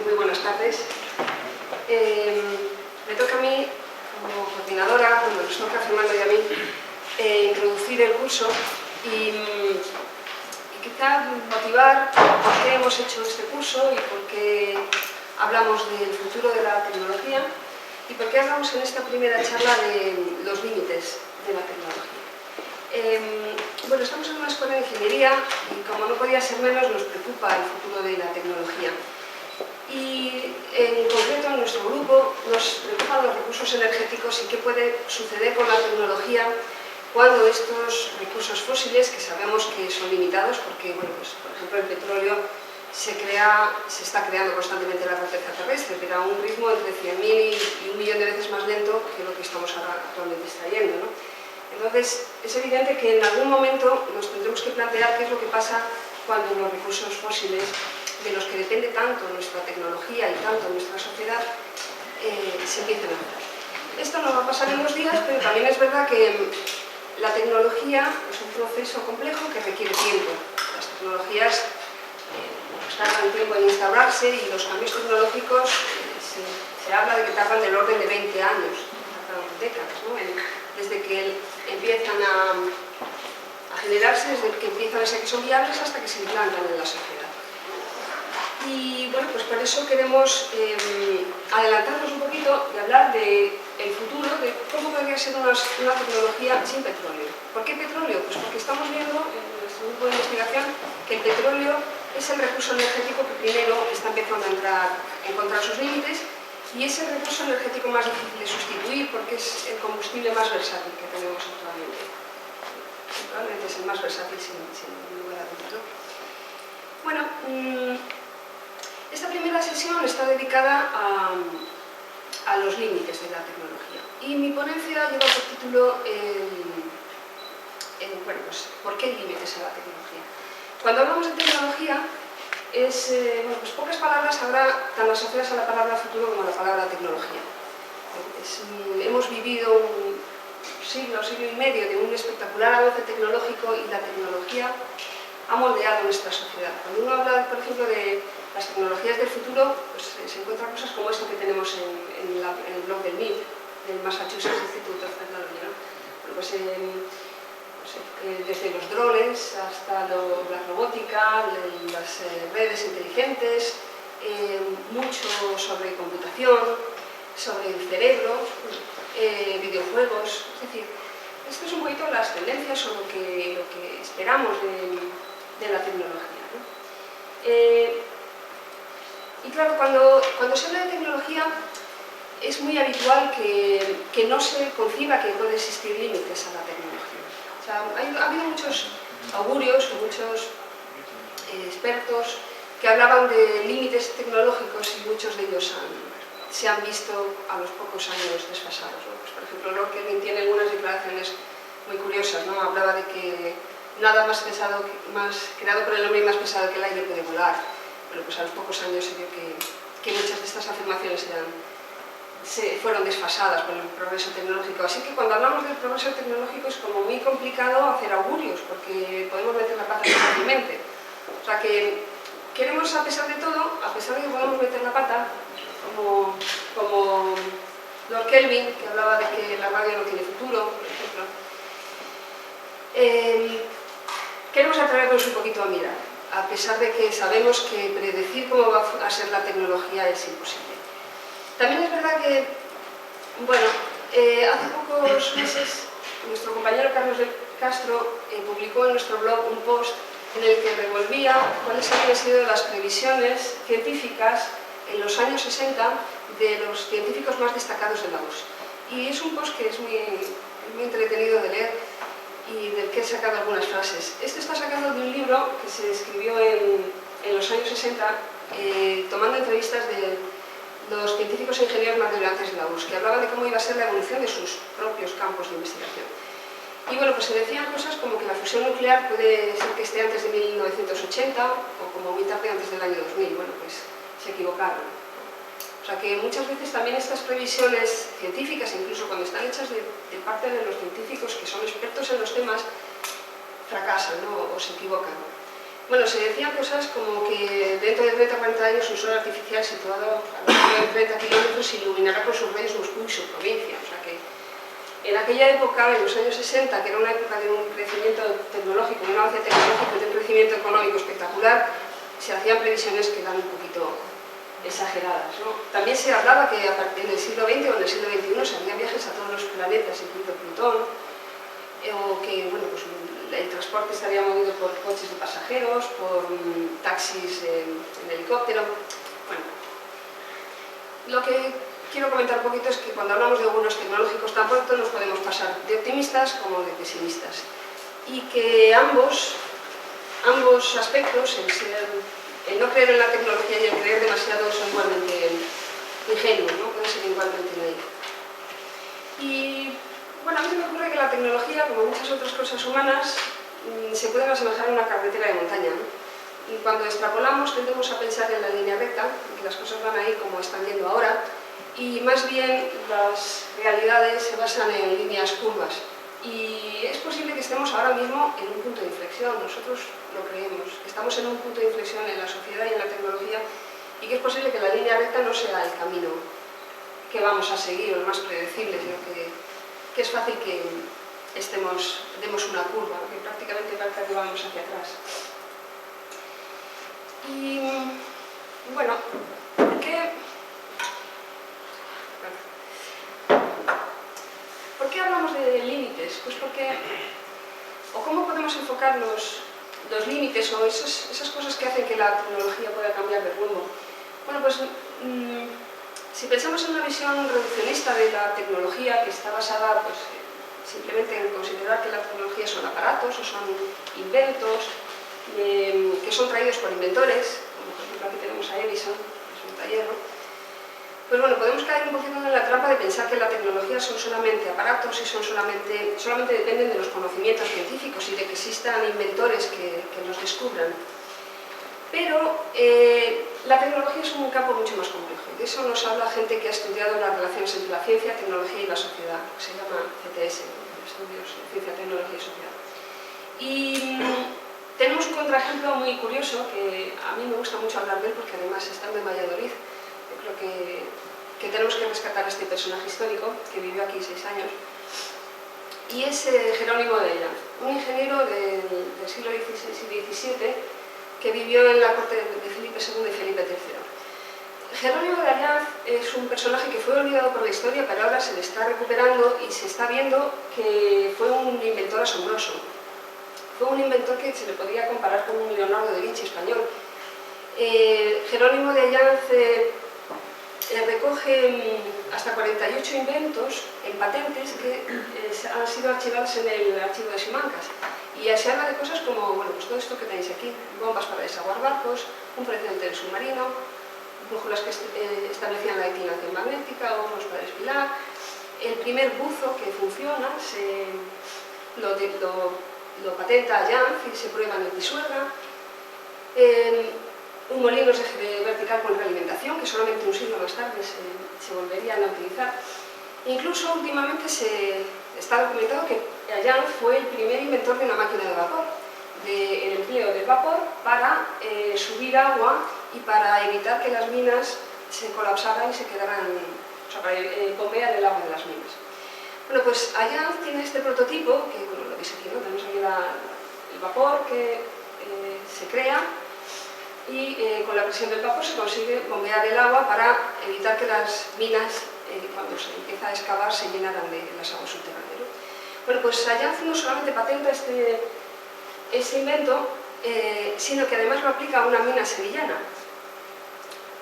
Muy buenas tardes. Me toca a mí, como coordinadora, nos toca a Fernando y a mí, introducir el curso y quizá motivar por qué hemos hecho este curso y por qué hablamos del futuro de la tecnología y por qué hablamos en esta primera charla de los límites de la tecnología. Bueno, estamos en una escuela de ingeniería y como no podía ser menos nos preocupa el futuro de la tecnología. Y en concreto en nuestro grupo nos preocupan los recursos energéticos y qué puede suceder con la tecnología cuando estos recursos fósiles, que sabemos que son limitados porque, bueno, pues, por ejemplo, el petróleo se está creando constantemente en la corteza terrestre, pero a un ritmo entre 100.000 y 1.000.000 de veces más lento que lo que estamos ahora actualmente extrayendo, ¿no? Entonces, es evidente que en algún momento nos tendremos que plantear qué es lo que pasa cuando los recursos fósiles, de los que depende tanto nuestra tecnología y tanto nuestra sociedad, se empiecen a hacer. Esto no va a pasar en 2 días, pero también es verdad que la tecnología es un proceso complejo que requiere tiempo. Las tecnologías tardan tiempo en instaurarse y los cambios tecnológicos se habla de que tardan del orden de 20 años, tardan décadas, ¿no? Desde que empiezan a generarse, desde que empiezan a ser que son viables hasta que se implantan en la sociedad. Y bueno, pues por eso queremos adelantarnos un poquito y hablar del futuro, de cómo podría ser una tecnología sin petróleo. ¿Por qué petróleo? Pues porque estamos viendo en nuestro grupo de investigación que el petróleo es el recurso energético que primero está empezando a encontrar sus límites y es el recurso energético más difícil de sustituir porque es el combustible más versátil que tenemos actualmente. Probablemente es el más versátil sin lugar a dudas, ¿no? Bueno, esta primera sesión está dedicada a los límites de la tecnología y mi ponencia lleva por título bueno, pues, ¿por qué límites a la tecnología? Cuando hablamos de tecnología, bueno, pues pocas palabras habrá tan asociadas a la palabra futuro como a la palabra tecnología. Hemos vivido un siglo y medio de un espectacular avance tecnológico y la tecnología ha moldeado nuestra sociedad. Cuando uno habla, por ejemplo, de las tecnologías del futuro, pues se encuentran cosas como esto que tenemos en el blog del MIT, del Massachusetts Institute of Technology, ¿no? Bueno, pues, desde los drones hasta la robótica, las redes inteligentes, mucho sobre computación, sobre el cerebro, videojuegos, es decir, esto es un poquito las tendencias o lo que esperamos de la tecnología, ¿no? Y claro, cuando se habla de tecnología es muy habitual que no se conciba que puede existir límites a la tecnología. O sea, ha habido muchos augurios o muchos expertos que hablaban de límites tecnológicos y muchos de ellos se han visto a los pocos años desfasados, ¿no? Pues, por ejemplo, Lord Kelvin tiene algunas declaraciones muy curiosas, ¿no? Hablaba de que nada más creado por el hombre y más pesado que el aire puede volar. Bueno, pues a los pocos años se vio que muchas de estas afirmaciones fueron desfasadas por el progreso tecnológico. Así que cuando hablamos del progreso tecnológico es como muy complicado hacer augurios, porque podemos meter la pata fácilmente. O sea que queremos, a pesar de todo, a pesar de que podemos meter la pata, como Lord Kelvin, que hablaba de que la radio no tiene futuro, por ejemplo, queremos atrevernos un poquito a mirar, a pesar de que sabemos que predecir cómo va a ser la tecnología es imposible. También es verdad que, bueno, hace pocos meses nuestro compañero Carlos del Castro publicó en nuestro blog un post en el que revolvía cuáles habían sido las previsiones científicas en los años 60 de los científicos más destacados de la URSS. Y es un post que es muy entretenido de leer y del que he sacado algunas frases. Este está sacado de un libro que se escribió en los años 60 tomando entrevistas de los científicos e ingenieros más relevantes de la URSS, que hablaban de cómo iba a ser la evolución de sus propios campos de investigación. Y bueno, pues se decían cosas como que la fusión nuclear puede ser que esté antes de 1980 o como muy tarde antes del año 2000. Bueno, pues se equivocaron. O sea que muchas veces también estas previsiones científicas, incluso cuando están hechas de parte de los científicos que son expertos en los temas, fracasan, ¿no? O se equivocan. Bueno, se decían cosas como que dentro de 30 o 40 años un sol artificial situado a lo largo de 30 kilómetros iluminará con sus rayos Moscú y su provincia. O sea que en aquella época, en los años 60, que era una época de un crecimiento tecnológico, un avance tecnológico y de un crecimiento económico espectacular, se hacían previsiones que eran un poquito exageradas, ¿no? También se hablaba que a partir del siglo XX o en el siglo XXI se harían viajes a todos los planetas, incluido Plutón, o que bueno, pues el transporte estaría movido por coches de pasajeros, por taxis en helicóptero. Bueno, lo que quiero comentar un poquito es que cuando hablamos de algunos tecnológicos tan pronto nos podemos pasar de optimistas como de pesimistas, y que ambos aspectos, el no creer en la tecnología y el creer demasiado, son igualmente ingenuos, ¿no? Pueden ser igualmente naivos. Y bueno, a mí se me ocurre que la tecnología, como muchas otras cosas humanas, se pueden asemejar a una carretera de montaña, ¿no? Y cuando extrapolamos tendemos a pensar en la línea recta, que las cosas van a ir como están yendo ahora, y más bien las realidades se basan en líneas curvas. Y es posible que estemos ahora mismo en un punto de inflexión, nosotros lo creemos, estamos en un punto de inflexión en la sociedad y en la tecnología, y que es posible que la línea recta no sea el camino que vamos a seguir, o el más predecible, sino que es fácil que demos una curva, que prácticamente parece que vamos hacia atrás. Y bueno, ¿por qué hablamos de límites? Pues porque, o cómo podemos enfocar los límites o esas cosas que hacen que la tecnología pueda cambiar de rumbo. Bueno, pues si pensamos en una visión reduccionista de la tecnología que está basada pues, simplemente en considerar que la tecnología son aparatos o son inventos que son traídos por inventores, como por ejemplo aquí tenemos a Edison, que es un taller, ¿no? Pues bueno, podemos caer un poquito en la trampa de pensar que la tecnología son solamente aparatos y solamente dependen de los conocimientos científicos y de que existan inventores que los descubran. Pero la tecnología es un campo mucho más complejo, y de eso nos habla gente que ha estudiado las relaciones entre la ciencia, tecnología y la sociedad, que se llama CTS, Estudios de Ciencia, Tecnología y Sociedad. Y tenemos un contraejemplo muy curioso, que a mí me gusta mucho hablar de él, porque además estando en Valladolid, yo creo que tenemos que rescatar a este personaje histórico, que vivió aquí 6 años, y es Jerónimo de Ellanz, un ingeniero del siglo XVI y XVII, que vivió en la corte de Felipe II y Felipe III. Jerónimo de Ellanz es un personaje que fue olvidado por la historia, pero ahora se le está recuperando y se está viendo que fue un inventor asombroso. Fue un inventor que se le podría comparar con un Leonardo da Vinci español. Jerónimo de Ellanz recoge hasta 48 inventos en patentes que han sido archivados en el archivo de Simancas. Y se habla de cosas como, bueno, pues todo esto que tenéis aquí, bombas para desaguar barcos, un precedente submarino, brújulas que establecían la inclinación magnética, hornos para desfilar, el primer buzo que funciona, lo patenta Ellanz y se prueba en el Pisuerga, un molino vertical con realimentación, que solamente un siglo más tarde se volverían a utilizar. Incluso últimamente está documentado que Ellanz fue el primer inventor de una máquina de vapor, el empleo del vapor para subir agua y para evitar que las minas se colapsaran y se quedaran, o sea, para bombear el agua de las minas. Bueno, pues Ellanz tiene este prototipo, que bueno, lo veis aquí, ¿no? Tenemos aquí el vapor que se crea, y con la presión del vapor se consigue bombear el agua para evitar que las minas, cuando se empieza a excavar, se llenaran de las aguas subterráneas, ¿no? Bueno, pues Ellanz no solamente patenta este invento, sino que además lo aplica a una mina sevillana,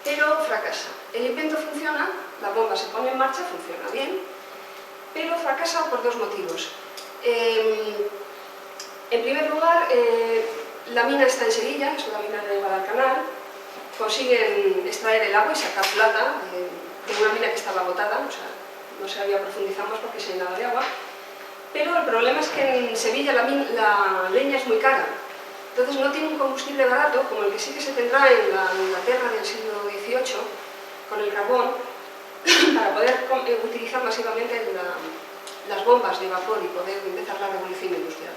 pero fracasa. El invento funciona, la bomba se pone en marcha, funciona bien, pero fracasa por 2 motivos. En primer lugar, la mina está en Sevilla, es una mina de Guadalcanal, consiguen extraer el agua y sacar plata de una mina que estaba agotada, o sea, no se había profundizado más porque se llenaba de agua, pero el problema es que en Sevilla la leña es muy cara, entonces no tiene un combustible barato como el que sí que se tendrá en la Inglaterra del siglo XVIII, con el carbón, para poder utilizar masivamente las bombas de vapor y poder empezar la revolución industrial.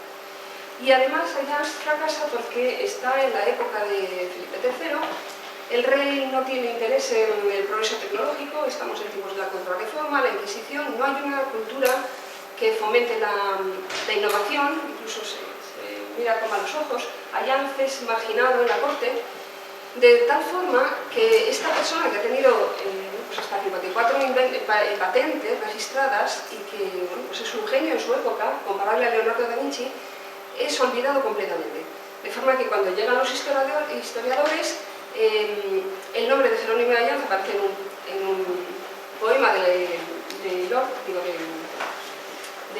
Y además Allianz fracasa porque está en la época de Felipe III. El rey no tiene interés en el progreso tecnológico, estamos en tiempos de la Contrarreforma, la Inquisición, no hay una cultura que fomente la innovación, incluso se mira con malos ojos. Allianz es marginado en la corte, de tal forma que esta persona que ha tenido pues hasta 54 patentes registradas y que bueno, pues es un genio en su época, comparable a Leonardo da Vinci, es olvidado completamente. De forma que cuando llegan los historiadores, el nombre de Jerónimo de Allianz aparece en un poema de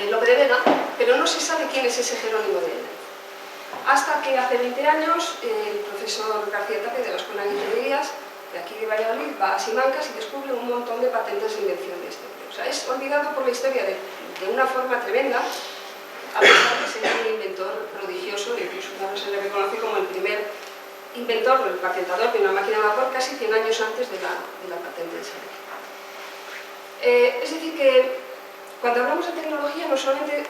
Lope de Vega, pero no se sabe quién es ese Jerónimo de Allianz. Hasta que hace 20 años el profesor García Tapia de la Escuela de Ingenierías de aquí de Valladolid va a Simancas y descubre un montón de patentes de invención de este hombre. O sea, es olvidado por la historia de una forma tremenda, a pesar de ser un inventor prodigioso, incluso se le reconoce como el primer inventor, el patentador de una máquina de vapor casi 100 años antes de la patente en serie. Es decir que cuando hablamos de tecnología no solamente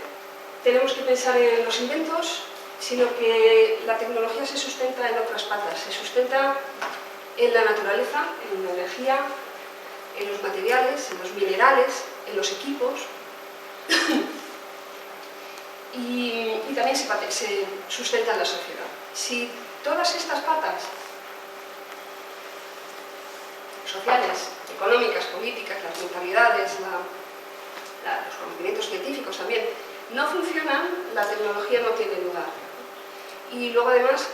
tenemos que pensar en los inventos, sino que la tecnología se sustenta en otras patas, se sustenta en la naturaleza, en la energía, en los materiales, en los minerales, en los equipos y también se sustenta en la sociedad. Si todas estas patas sociales, económicas, políticas, las mentalidades, los conocimientos científicos también, no funcionan, la tecnología no tiene lugar. Y luego además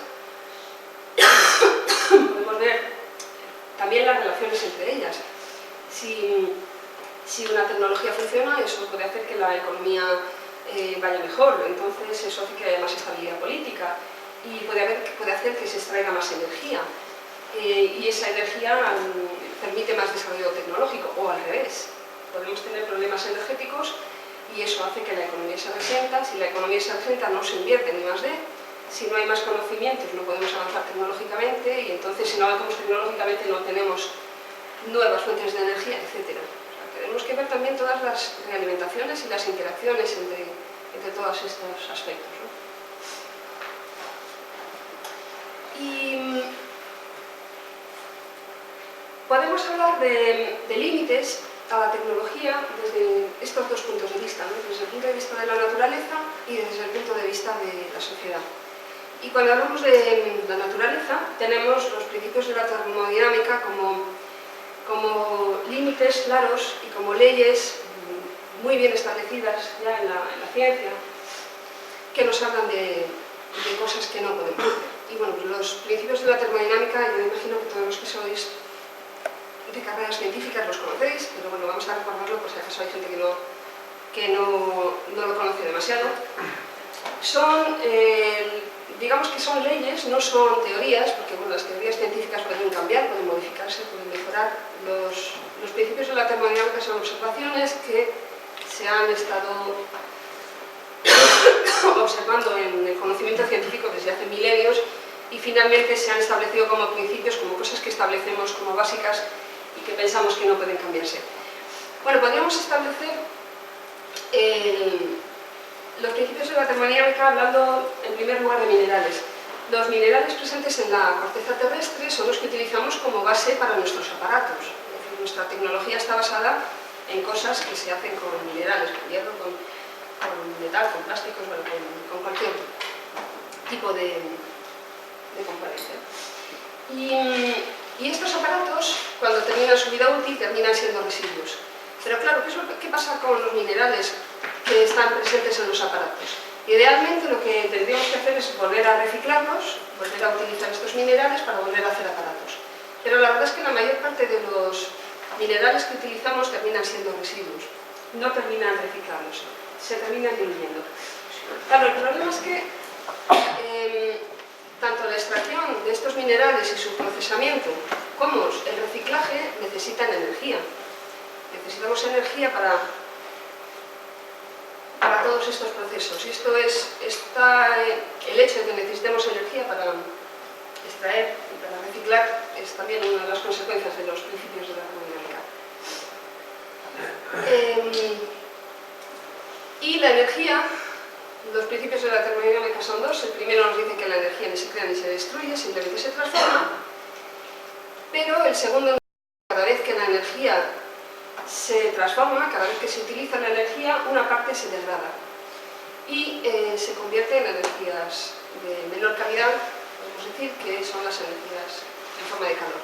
podemos ver también las relaciones entre ellas. Si una tecnología funciona, eso puede hacer que la economía vaya mejor, entonces eso hace que haya más estabilidad política y puede hacer que se extraiga más energía y esa energía permite más desarrollo tecnológico, o al revés. Podemos tener problemas energéticos y eso hace que la economía se resienta. Si la economía se resienta, no se invierte ni más de. Si no hay más conocimientos, no podemos avanzar tecnológicamente y entonces si no avanzamos tecnológicamente no tenemos nuevas fuentes de energía, etc. O sea, tenemos que ver también todas las realimentaciones y las interacciones entre todos estos aspectos, ¿no? Y podemos hablar de límites a la tecnología desde estos dos puntos de vista, ¿no? Desde el punto de vista de la naturaleza y desde el punto de vista de la sociedad. Y cuando hablamos de la naturaleza, tenemos los principios de la termodinámica como límites claros y como leyes muy bien establecidas ya en la ciencia, que nos hablan de cosas que no podemos hacer. Y bueno, pues los principios de la termodinámica, yo imagino que todos los que sois de carreras científicas los conocéis, pero bueno, vamos a recordarlo por si acaso hay gente que no lo conoce demasiado. Son, digamos que son leyes, no son teorías, porque bueno, las teorías científicas pueden cambiar, pueden modificarse, pueden mejorar. Los principios de la termodinámica son observaciones que se han estado observando en el conocimiento científico desde hace milenios y finalmente se han establecido como principios, como cosas que establecemos como básicas y que pensamos que no pueden cambiarse. Bueno, podríamos establecer los principios de la termodinámica hablando en primer lugar de minerales. Los minerales presentes en la corteza terrestre son los que utilizamos como base para nuestros aparatos. Es decir, nuestra tecnología está basada en cosas que se hacen con minerales, con hierro, con metal, con plásticos, bueno, con cualquier tipo de componente. Y estos aparatos, cuando terminan su vida útil, terminan siendo residuos. Pero claro, ¿qué pasa con los minerales que están presentes en los aparatos? Idealmente lo que tendríamos que hacer es volver a reciclarlos, volver a utilizar estos minerales para volver a hacer aparatos. Pero la verdad es que la mayor parte de los minerales que utilizamos terminan siendo residuos, no terminan reciclándose, se terminan diluyendo. Claro, el problema es que tanto la extracción de estos minerales y su procesamiento como el reciclaje necesitan energía. Necesitamos energía para todos estos procesos. Y esto es el hecho de que necesitemos energía para extraer y para reciclar es también una de las consecuencias de los principios de la termodinámica. Y la energía Los principios de la termodinámica son dos. El primero nos dice que la energía ni se crea ni se destruye, simplemente se transforma. Pero el segundo, cada vez que la energía se transforma, cada vez que se utiliza la energía, una parte se degrada y se convierte en energías de menor calidad, podemos decir que son las energías en forma de calor.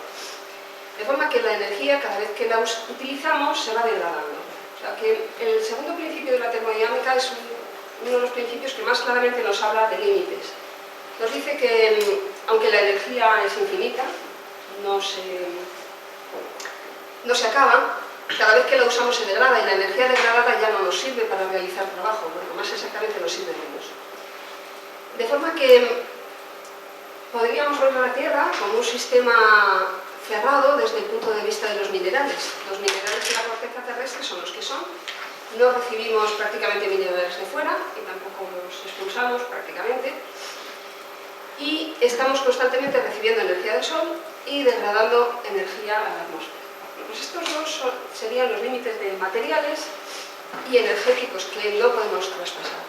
De forma que la energía, cada vez que la utilizamos, se va degradando. O sea que el segundo principio de la termodinámica es uno de los principios que más claramente nos habla de límites. Nos dice que, aunque la energía es infinita, no se acaba, cada vez que la usamos se degrada y la energía degradada ya no nos sirve para realizar trabajo, bueno, más exactamente nos sirve menos. De forma que podríamos ver la Tierra como un sistema cerrado desde el punto de vista de los minerales. Los minerales de la corteza terrestre son los que son. No recibimos prácticamente minerales de fuera y tampoco los expulsamos prácticamente. Y estamos constantemente recibiendo energía del Sol y degradando energía a la atmósfera. Pues estos dos serían los límites de materiales y energéticos que no podemos traspasar.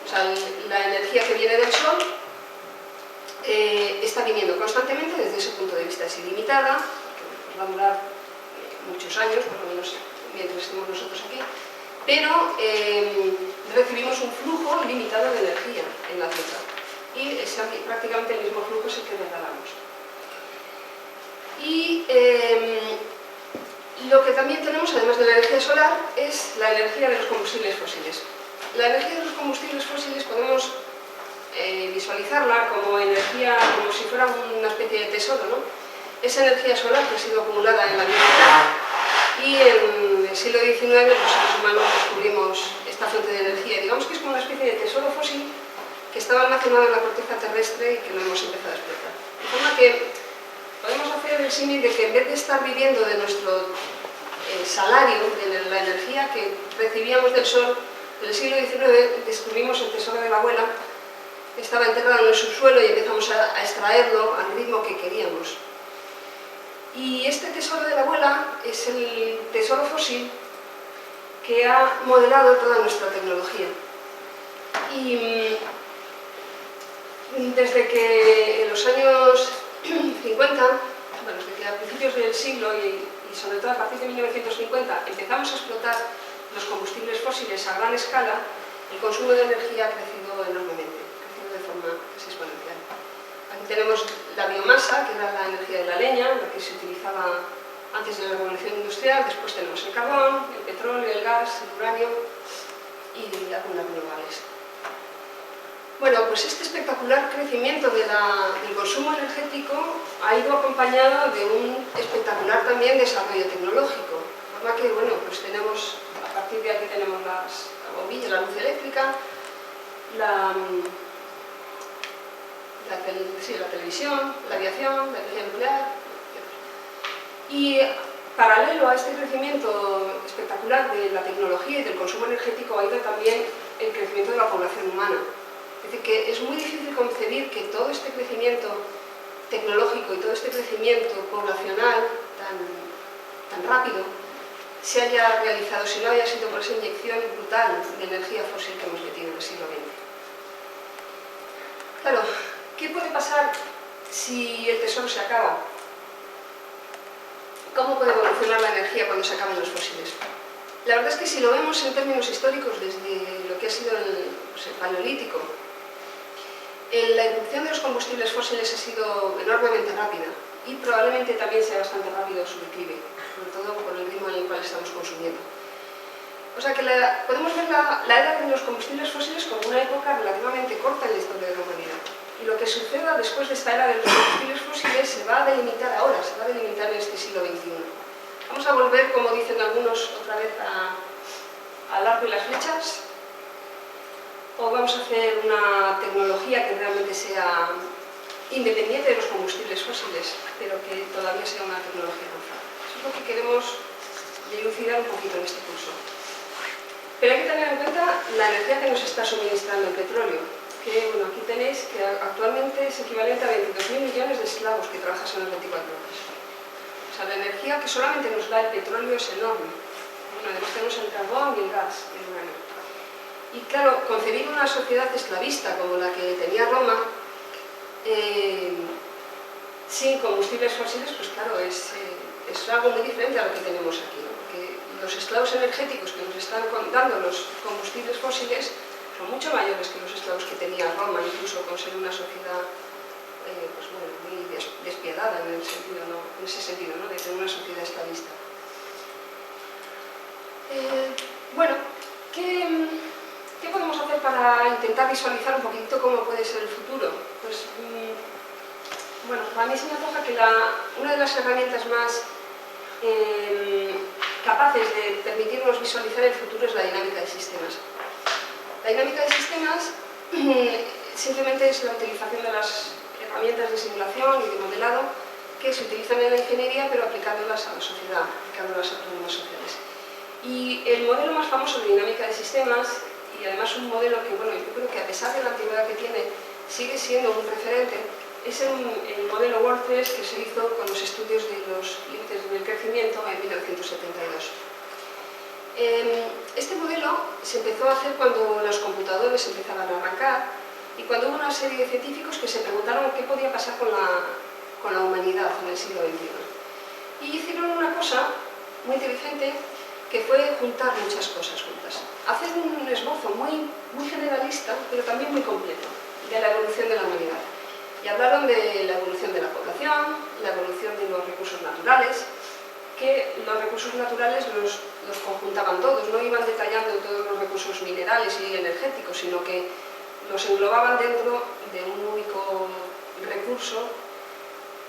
O sea, la energía que viene del Sol está viniendo constantemente desde ese punto de vista, es ilimitada, que pues, va a durar muchos años, por lo menos mientras estemos nosotros aquí, pero recibimos un flujo limitado de energía en la Tierra y es prácticamente el mismo flujo es el que degradamos. Y lo que también tenemos, además de la energía solar, es la energía de los combustibles fósiles. La energía de los combustibles fósiles podemos visualizarla como energía, como si fuera una especie de tesoro, ¿no? Esa energía solar que ha sido acumulada en la Tierra y en el siglo XIX los seres humanos descubrimos esta fuente de energía. Digamos que es como una especie de tesoro fósil que estaba almacenado en la corteza terrestre y que lo hemos empezado a explotar. De forma que podemos hacer el símil de que en vez de estar viviendo de nuestro salario, de la energía que recibíamos del Sol, en el siglo XIX descubrimos el tesoro de la abuela, estaba enterrado en el subsuelo y empezamos a extraerlo al ritmo que queríamos. Y este tesoro de la abuela es el tesoro fósil que ha modelado toda nuestra tecnología. Y desde que en los años 50, bueno, desde que a principios del siglo y sobre todo a partir de 1950 empezamos a explotar los combustibles fósiles a gran escala, el consumo de energía ha crecido enormemente, ha crecido de forma casi exponencial. Aquí tenemos la biomasa, que era la energía de la leña, la que se utilizaba antes de la revolución industrial, después tenemos el carbón, el petróleo, el gas, el uranio y las renovables. Bueno, pues este espectacular crecimiento del consumo energético ha ido acompañado de un espectacular también desarrollo tecnológico. De forma que, bueno, pues tenemos, a partir de aquí tenemos la bombilla, la luz eléctrica, la televisión, la aviación, la energía nuclear, etc. Y paralelo a este crecimiento espectacular de la tecnología y del consumo energético ha ido también el crecimiento de la población humana. Es decir, que es muy difícil concebir que todo este crecimiento tecnológico y todo este crecimiento poblacional tan rápido se haya realizado si no haya sido por esa inyección brutal de energía fósil que hemos metido en el siglo XX. Claro, ¿qué puede pasar si el tesoro se acaba? ¿Cómo puede evolucionar la energía cuando se acaben los fósiles? La verdad es que si lo vemos en términos históricos desde lo que ha sido el Paleolítico, la irrupción de los combustibles fósiles ha sido enormemente rápida y probablemente también sea bastante rápido su declive, sobre todo por el ritmo en el cual estamos consumiendo. O sea que podemos ver la era de los combustibles fósiles como una época relativamente corta en la historia de la humanidad. Y lo que suceda después de esta era de los combustibles fósiles se va a delimitar ahora, se va a delimitar en este siglo XXI. Vamos a volver, como dicen algunos, otra vez al arco y las flechas, o vamos a hacer una tecnología que realmente sea independiente de los combustibles fósiles, pero que todavía sea una tecnología avanzada. Eso es lo que queremos dilucidar un poquito en este curso. Pero hay que tener en cuenta la energía que nos está suministrando el petróleo, que bueno, aquí tenéis que actualmente es equivalente a 22.000 millones de esclavos que trabajan en las 24 horas. O sea, la energía que solamente nos da el petróleo es enorme. Bueno, además tenemos el carbón y el gas, el uranio. Y claro, concebir una sociedad esclavista como la que tenía Roma, sin combustibles fósiles, pues claro, es algo muy diferente a lo que tenemos aquí, ¿no? Porque los esclavos energéticos que nos están dando los combustibles fósiles son mucho mayores que los esclavos que tenía Roma, incluso con ser una sociedad pues bueno, muy despiadada en ese sentido, ¿no? De tener una sociedad esclavista. Bueno, ¿qué podemos hacer para intentar visualizar un poquito cómo puede ser el futuro? Pues, bueno, a mí se me antoja que una de las herramientas más capaces de permitirnos visualizar el futuro es la dinámica de sistemas. La dinámica de sistemas simplemente es la utilización de las herramientas de simulación y de modelado que se utilizan en la ingeniería, pero aplicándolas a la sociedad, aplicándolas a problemas sociales. Y el modelo más famoso de dinámica de sistemas, y además un modelo que, bueno, yo creo que a pesar de la antigüedad que tiene, sigue siendo un referente, es el modelo WordPress que se hizo con los estudios de los límites del crecimiento en 1972. Este modelo se empezó a hacer cuando los computadores empezaban a arrancar y cuando hubo una serie de científicos que se preguntaron qué podía pasar con la humanidad en el siglo XXI. Y hicieron una cosa muy inteligente que fue juntar muchas cosas juntas. Hacer un esbozo muy generalista, pero también muy completo, de la evolución de la humanidad. Y hablaron de la evolución de la población, la evolución de los recursos naturales, que los recursos naturales los conjuntaban todos, no iban detallando todos los recursos minerales y energéticos, sino que los englobaban dentro de un único recurso,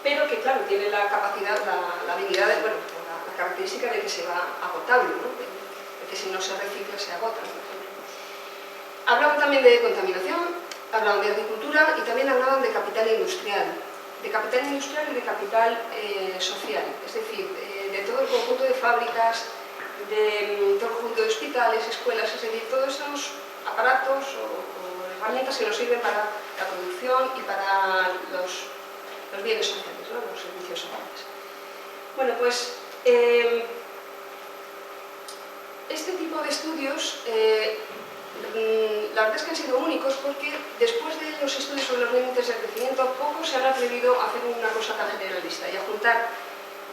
pero que, claro, tiene la capacidad, la habilidad, bueno, la característica de que se va agotando, ¿no? De que si no se recicla se agota, por ejemplo. Hablaban también de contaminación, hablaban de agricultura y también hablaban de capital industrial y de capital social, es decir, de todo el conjunto de fábricas, de todo el conjunto de hospitales, escuelas, es decir, todos esos aparatos o herramientas que nos sirven para la producción y para los bienes sociales, ¿no? Los servicios sociales. Bueno, pues este tipo de estudios la verdad es que han sido únicos porque después de los estudios sobre los límites del crecimiento, pocos se han atrevido a hacer una cosa tan generalista y a juntar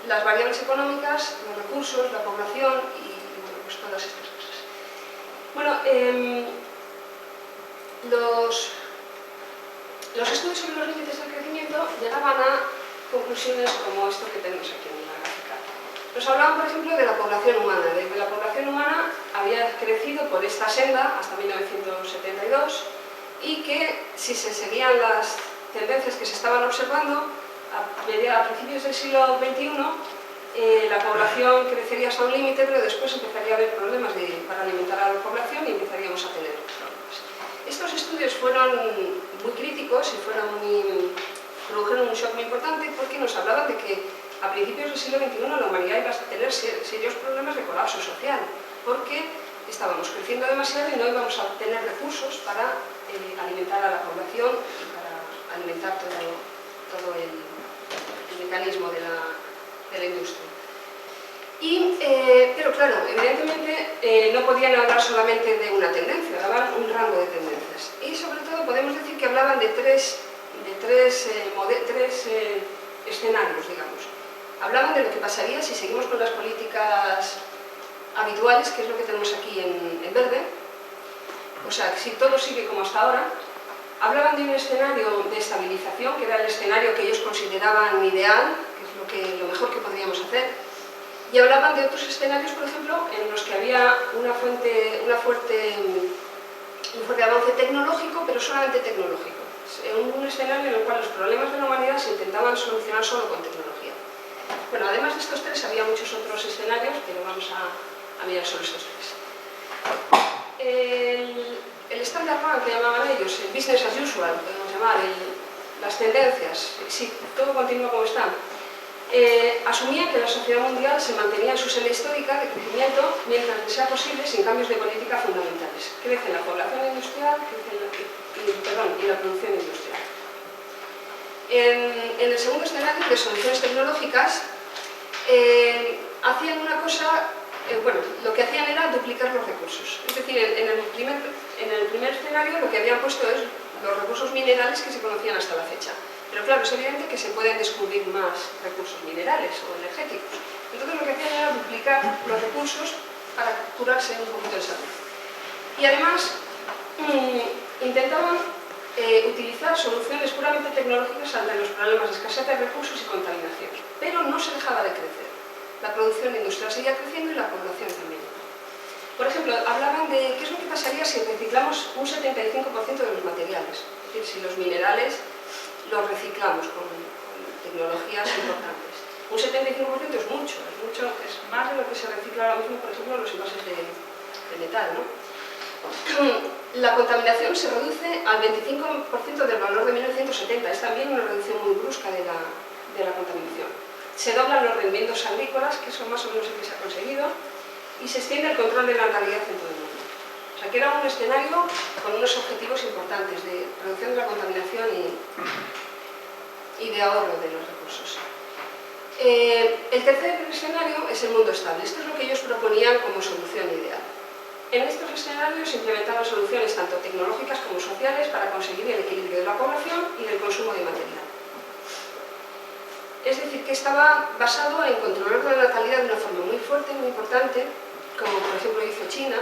las variables económicas, los recursos, la población y bueno, pues todas estas cosas. Bueno, los estudios sobre los límites del crecimiento llegaban a conclusiones como esto que tenemos aquí en la gráfica. Nos hablaban, por ejemplo, de la población humana, de que la población humana había crecido por esta senda hasta 1972 y que si se seguían las tendencias que se estaban observando a principios del siglo XXI, la población crecería hasta un límite, pero después empezaría a haber problemas para alimentar a la población y empezaríamos a tener problemas. Estos estudios fueron muy críticos y produjeron un shock muy importante porque nos hablaban de que a principios del siglo XXI la humanidad iba a tener serios problemas de colapso social, porque estábamos creciendo demasiado y no íbamos a tener recursos para alimentar a la población y para alimentar todo el mecanismo de la industria. Pero claro, evidentemente no podían hablar solamente de una tendencia, hablaban un rango de tendencias. Y sobre todo podemos decir que hablaban de tres escenarios, digamos. Hablaban de lo que pasaría si seguimos con las políticas habituales, que es lo que tenemos aquí en verde, o sea, si todo sigue como hasta ahora. Hablaban de un escenario de estabilización, que era el escenario que ellos consideraban ideal, que es lo mejor que podríamos hacer, y hablaban de otros escenarios, por ejemplo, en los que había un fuerte avance tecnológico, pero solamente tecnológico. Un escenario en el cual los problemas de la humanidad se intentaban solucionar solo con tecnología. Bueno, además de estos tres había muchos otros escenarios, pero vamos a mirar solo estos tres. El standard run que llamaban ellos, el business as usual, podemos llamar, las tendencias, si todo continúa como está, asumía que la sociedad mundial se mantenía en su senda histórica de crecimiento mientras que sea posible sin cambios de política fundamentales. Crece la población industrial y la producción industrial. En el segundo escenario de soluciones tecnológicas hacían una cosa bueno, lo que hacían era duplicar los recursos. Es decir, en el primer escenario lo que habían puesto es los recursos minerales que se conocían hasta la fecha. Pero claro, es evidente que se pueden descubrir más recursos minerales o energéticos. Entonces lo que hacían era duplicar los recursos para curarse un poquito de salud. Y además intentaban utilizar soluciones puramente tecnológicas ante los problemas de escasez de recursos y contaminación. Pero no se dejaba de crecer. La producción industrial seguía creciendo y la población también. Por ejemplo, hablaban de qué es lo que pasaría si reciclamos un 75% de los materiales. Es decir, si los minerales los reciclamos con tecnologías importantes. Un 75% es mucho, es más de lo que se recicla ahora mismo, por ejemplo, los envases de metal, ¿no? La contaminación se reduce al 25% del valor de 1970. Es también una reducción muy brusca de la contaminación. Se doblan los rendimientos agrícolas, que son más o menos el que se ha conseguido, y se extiende el control de la natalidad en todo el mundo. O sea, que era un escenario con unos objetivos importantes de reducción de la contaminación y de ahorro de los recursos. El tercer escenario es el mundo estable. Esto es lo que ellos proponían como solución ideal. En estos escenarios se implementaban soluciones tanto tecnológicas como sociales para conseguir el equilibrio de la población y del consumo de material. Es decir, que estaba basado en controlar la natalidad de una forma muy fuerte, muy importante, como por ejemplo hizo China,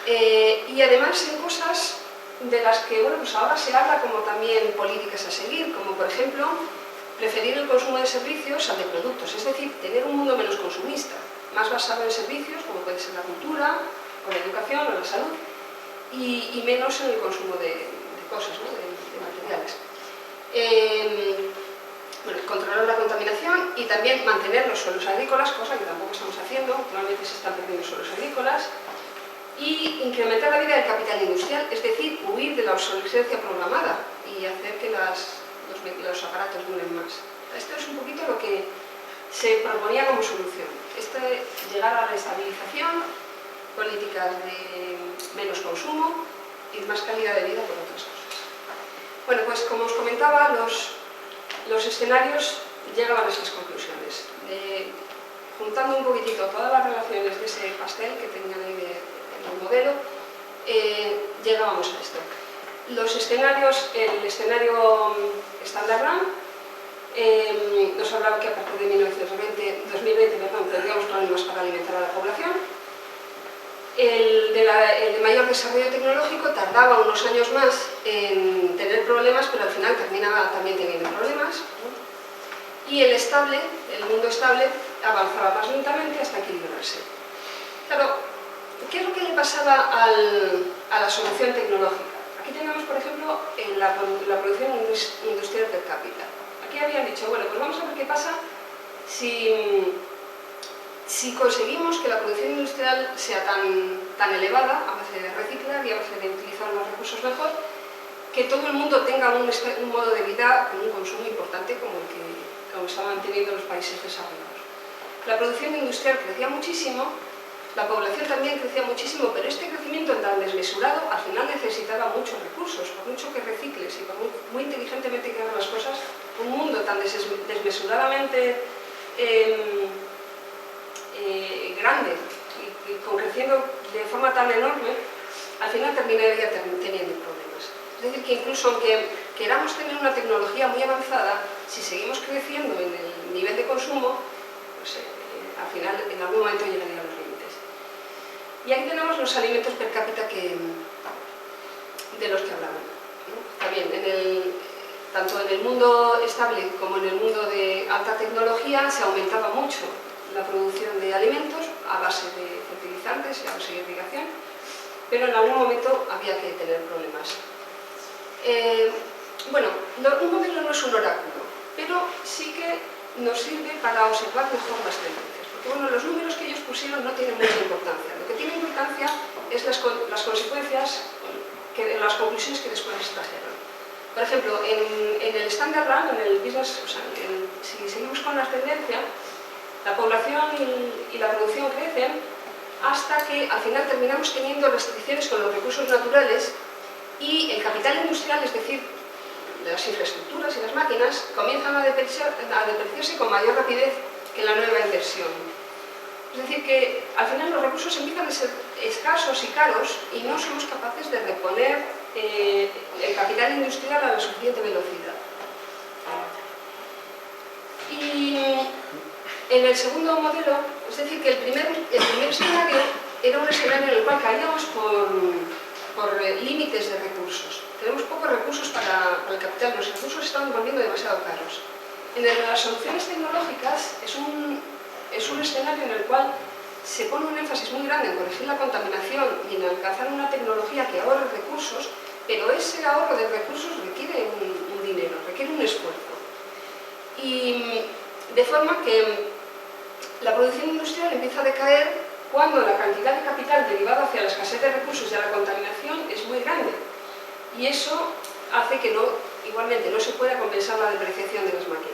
y además en cosas de las que bueno, pues ahora se habla como también políticas a seguir, como por ejemplo preferir el consumo de servicios al de productos, es decir, tener un mundo menos consumista, más basado en servicios como puede ser la cultura, o la educación, o la salud, y menos en el consumo de cosas, ¿no? de materiales. Bueno, controlar la contaminación y también mantener los suelos agrícolas, cosa que tampoco estamos haciendo, actualmente se están perdiendo suelos agrícolas, y incrementar la vida del capital industrial, es decir, huir de la obsolescencia programada y hacer que los aparatos duren más. Esto es un poquito lo que se proponía como solución. Llegar a la estabilización, políticas de menos consumo y más calidad de vida por otras cosas. Bueno, pues como os comentaba, los escenarios llegaban a estas conclusiones. Juntando un poquitito todas las relaciones de ese pastel que tenían ahí del modelo, llegábamos a esto. Los escenarios, el escenario Standard Run, nos hablaba que a partir de 2020 tendríamos problemas para alimentar a la población. El de mayor desarrollo tecnológico tardaba unos años más en tener problemas, pero al final terminaba también teniendo problemas, ¿no? Y el mundo estable, avanzaba más lentamente hasta equilibrarse. Claro, ¿qué es lo que le pasaba a la solución tecnológica? Aquí tenemos, por ejemplo, la producción industrial per cápita. Aquí habían dicho, bueno, pues vamos a ver qué pasa si conseguimos que la producción industrial sea tan elevada, a base de reciclar y a base de utilizar los recursos mejor, que todo el mundo tenga un modo de vida con un consumo importante como el que estaban teniendo los países desarrollados. La producción industrial crecía muchísimo, la población también crecía muchísimo, pero este crecimiento tan desmesurado al final necesitaba muchos recursos. Por mucho que recicles y por muy inteligentemente que hagas las cosas, un mundo tan desmesuradamente grande y creciendo de forma tan enorme, al final terminaría teniendo problemas. Es decir, que incluso aunque queramos tener una tecnología muy avanzada, si seguimos creciendo en el nivel de consumo, pues al final en algún momento llegaría a los límites. Y aquí tenemos los alimentos per cápita de los que hablaban, ¿no? También, tanto en el mundo estable como en el mundo de alta tecnología se aumentaba mucho la producción de alimentos a base de fertilizantes y a base de irrigación, pero en algún momento había que tener problemas. Bueno, un modelo no es un oráculo, pero sí que nos sirve para observar mejor las tendencias, porque bueno, los números que ellos pusieron no tienen mucha importancia. Lo que tiene importancia es las consecuencias, las conclusiones que después extrajeron. Por ejemplo, en el Standard Run, en el business, o sea, si seguimos con las tendencias, la población y la producción crecen hasta que al final terminamos teniendo restricciones con los recursos naturales y el capital industrial, es decir, las infraestructuras y las máquinas, comienzan a depreciarse con mayor rapidez que la nueva inversión. Es decir, que al final los recursos empiezan a ser escasos y caros y no somos capaces de reponer el capital industrial a la suficiente velocidad. Y en el segundo modelo, es decir, que el primer escenario era un escenario en el cual caíamos por límites de recursos. Tenemos pocos recursos para el capital, los recursos se están volviendo demasiado caros. En las soluciones tecnológicas es un escenario en el cual se pone un énfasis muy grande en corregir la contaminación y en alcanzar una tecnología que ahorre recursos, pero ese ahorro de recursos requiere un dinero, requiere un esfuerzo. Y de forma que la producción industrial empieza a decaer cuando la cantidad de capital derivado hacia la escasez de recursos y a la contaminación es muy grande. Y eso hace que igualmente no se pueda compensar la depreciación de las máquinas.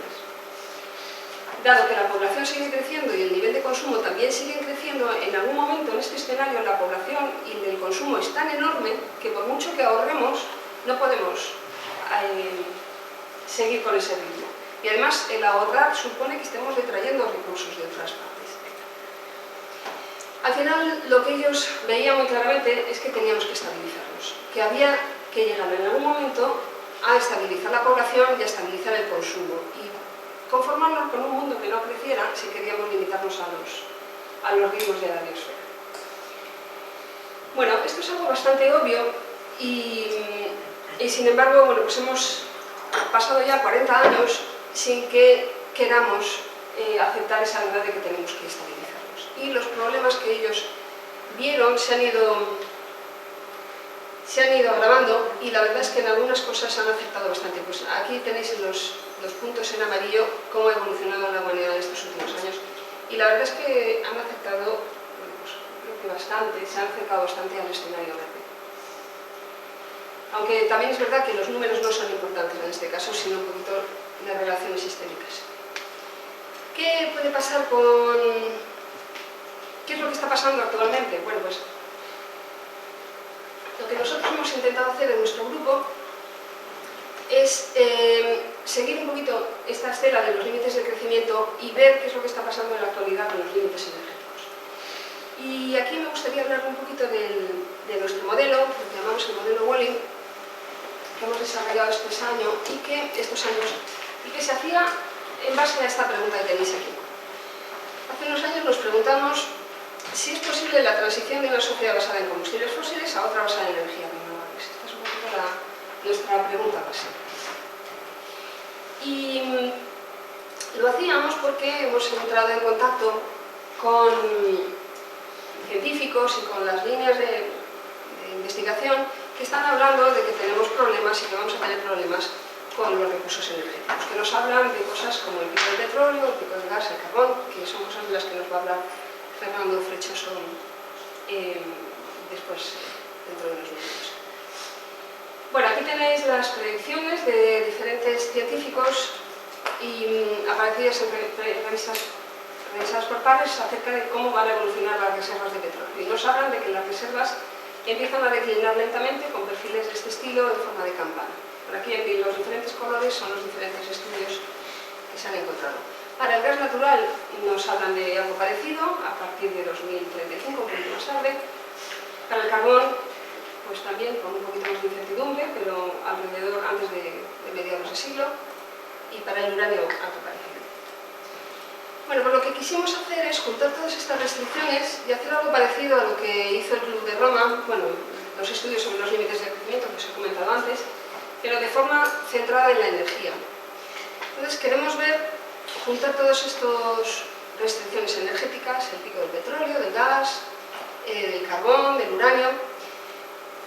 Dado que la población sigue creciendo y el nivel de consumo también sigue creciendo, en algún momento en este escenario la población y el consumo es tan enorme que por mucho que ahorremos no podemos seguir con ese ritmo. Y además el ahorrar supone que estemos detrayendo recursos de otras partes. Al final lo que ellos veían muy claramente es que teníamos que estabilizarnos, que había que llegar en algún momento a estabilizar la población y a estabilizar el consumo y conformarnos con un mundo que no creciera si queríamos limitarnos a los ritmos de la biosfera. Bueno, esto es algo bastante obvio y sin embargo, bueno, pues hemos pasado ya 40 años sin que queramos aceptar esa verdad de que tenemos que estabilizarnos. Y los problemas que ellos vieron se han ido agravando y la verdad es que en algunas cosas han afectado bastante. Pues aquí tenéis en los puntos en amarillo cómo ha evolucionado la humanidad en estos últimos años y la verdad es que han afectado, bueno, pues, creo que bastante, se han acercado bastante al escenario verde. Aunque también es verdad que los números no son importantes en este caso, sino un poquito las relaciones sistémicas. ¿Qué puede pasar con...? ¿Qué es lo que está pasando actualmente? Bueno, pues lo que nosotros hemos intentado hacer en nuestro grupo es seguir un poquito esta estela de los límites de crecimiento y ver qué es lo que está pasando en la actualidad con los límites energéticos. Y aquí me gustaría hablar un poquito de nuestro modelo, lo que llamamos el modelo Walling, que hemos desarrollado estos años y que se hacía en base a esta pregunta que tenéis aquí. Hace unos años nos preguntamos si es posible la transición de una sociedad basada en combustibles fósiles a otra basada en energías renovables. Esta es un poquito nuestra pregunta básica. Y lo hacíamos porque hemos entrado en contacto con científicos y con las líneas de investigación que están hablando de que tenemos problemas y que vamos a tener problemas con los recursos energéticos, que nos hablan de cosas como el pico del petróleo, el pico del gas, el carbón, que son cosas de las que nos va a hablar Fernando Frechoso después, dentro de unos minutos. Bueno, aquí tenéis las predicciones de diferentes científicos y aparecidas en revisadas por pares acerca de cómo van a evolucionar las reservas de petróleo. Y nos hablan de que las reservas empiezan a declinar lentamente con perfiles de este estilo en forma de campana. Por aquí en los diferentes colores son los diferentes estudios que se han encontrado. Para el gas natural nos hablan de algo parecido a partir de 2035, un poquito más tarde. Para el carbón, pues también con un poquito más de incertidumbre, pero alrededor antes de mediados de siglo. Y para el uranio, algo parecido. Bueno, pues lo que quisimos hacer es juntar todas estas restricciones y hacer algo parecido a lo que hizo el Club de Roma, bueno, los estudios sobre los límites de crecimiento que os he comentado antes, pero de forma centrada en la energía. Entonces queremos juntar todas estas restricciones energéticas, el pico del petróleo, del gas, del carbón, del uranio,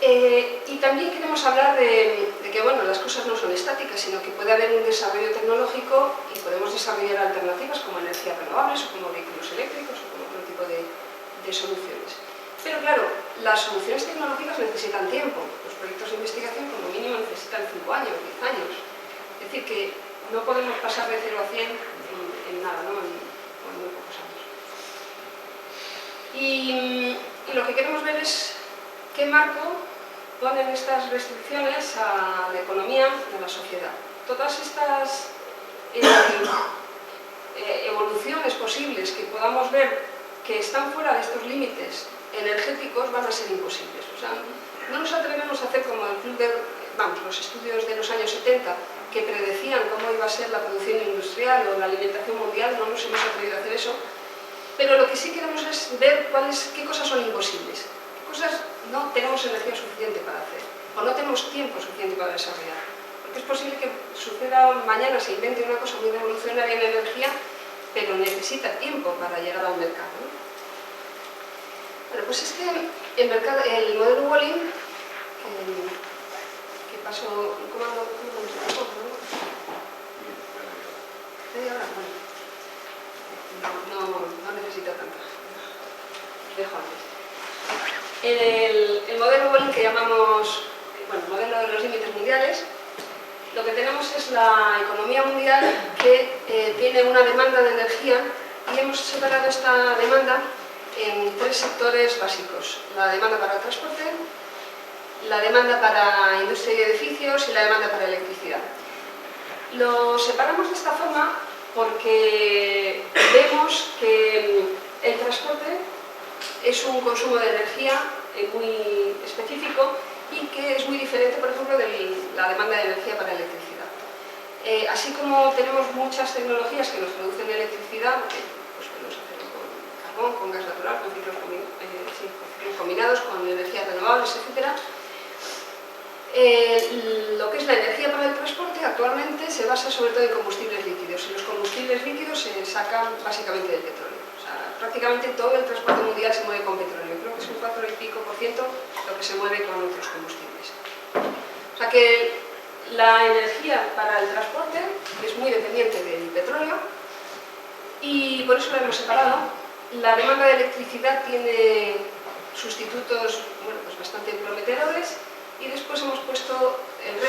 y también queremos hablar de que bueno, las cosas no son estáticas, sino que puede haber un desarrollo tecnológico y podemos desarrollar alternativas como energías renovables o como vehículos eléctricos o como otro tipo de soluciones. Pero claro, las soluciones tecnológicas necesitan tiempo. Los proyectos de investigación como mínimo necesitan 5 años, 10 años. Es decir, que no podemos pasar de 0 a 100 en nada, ¿no? en muy pocos años. Y lo que queremos ver es qué marco ponen estas restricciones a la economía y a la sociedad. Todas estas evoluciones posibles que podamos ver que están fuera de estos límites energéticos van a ser imposibles. O sea, no nos atrevemos a hacer como el club de, los estudios de los años 70 que predecían cómo iba a ser la producción industrial o la alimentación mundial, no nos hemos atrevido a hacer eso, pero lo que sí queremos es ver qué cosas son imposibles, qué cosas no tenemos energía suficiente para hacer, o no tenemos tiempo suficiente para desarrollar. Porque es posible que suceda mañana, se invente una cosa muy revolucionaria en energía, pero necesita tiempo para llegar al mercado, ¿no? Bueno, pues es que el modelo Walling, que pasó, ¿cómo lo pasó? ¿Media hora? Bueno, no necesita tanto. Dejo antes. El modelo Walling que llamamos, bueno, el modelo de los límites mundiales, lo que tenemos es la economía mundial que tiene una demanda de energía y hemos separado esta demanda en 3 sectores básicos: la demanda para el transporte, la demanda para industria y edificios y la demanda para electricidad. Lo separamos de esta forma porque vemos que el transporte es un consumo de energía muy específico y que es muy diferente, por ejemplo, de la demanda de energía para electricidad. Así como tenemos muchas tecnologías que nos producen electricidad, pues podemos hacerlo con carbón, con gas natural, con ciclos combinados, con energías renovables, etc. Lo que es la energía para el transporte actualmente se basa sobre todo en combustibles líquidos, y los combustibles líquidos se sacan básicamente del petróleo. O sea, prácticamente todo el transporte mundial se mueve con petróleo. Creo que es un 4 y pico % lo que se mueve con otros combustibles. O sea que la energía para el transporte es muy dependiente del petróleo y por eso la hemos separado. La demanda de electricidad tiene sustitutos, bueno, pues bastante prometedores, y después hemos puesto todo el